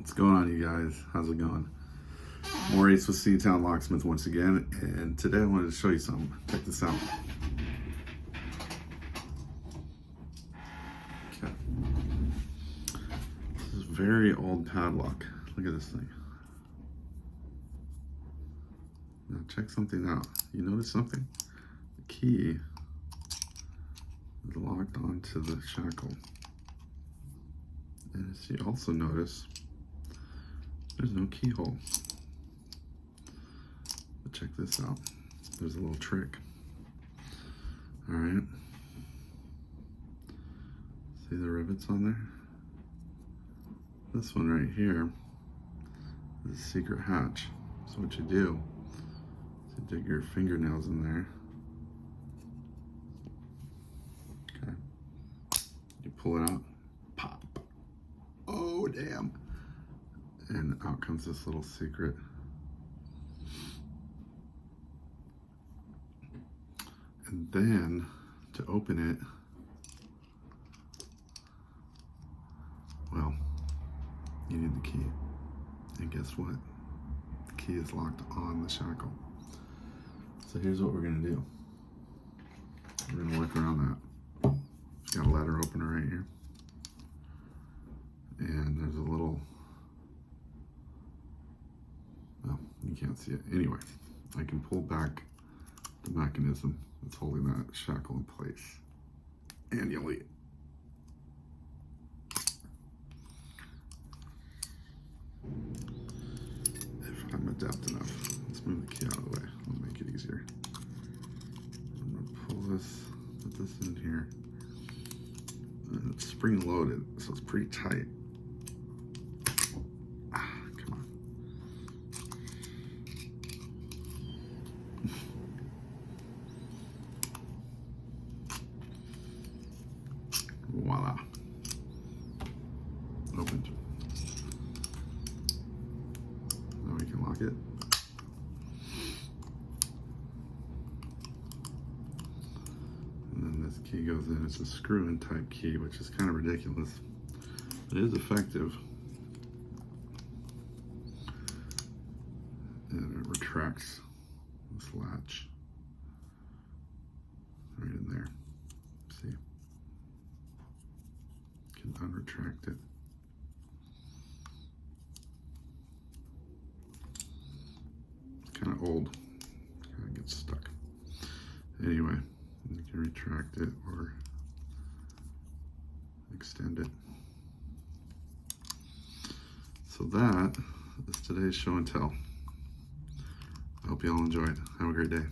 What's going on, you guys? How's it going? Maurice with Seatown Locksmith once again, and today I wanted to show you something. Check this out. Okay. This is a very old padlock. Look at this thing. Now check something out. You notice something? The key is locked onto the shackle. And as you also notice, there's no keyhole. But check this out. There's a little trick. All right. See the rivets on there? This one right here is a secret hatch. So what you do is you dig your fingernails in there. Okay. You pull it out. Pop. Oh, damn. And out comes this little secret. And then to open it, well, you need the key. And guess what? The key is locked on the shackle. So here's what we're gonna do. We're gonna work around that. Got a ladder opener right here. And there's a little, well, you can't see it. Anyway, I can pull back the mechanism that's holding that shackle in place annually. If I'm adept enough, let's move the key out of the way. I'll make it easier. I'm gonna pull this, put this in here. And it's spring loaded, so it's pretty tight. Voila. Opened. Now we can lock it. And then this key goes in. It's a screw-in type key, which is kind of ridiculous. But it is effective. And it retracts this latch right in there. See? Can unretract it. It's kind of old. Kind of gets stuck. Anyway, you can retract it or extend it. So that is today's show and tell. I hope you all enjoyed. Have a great day.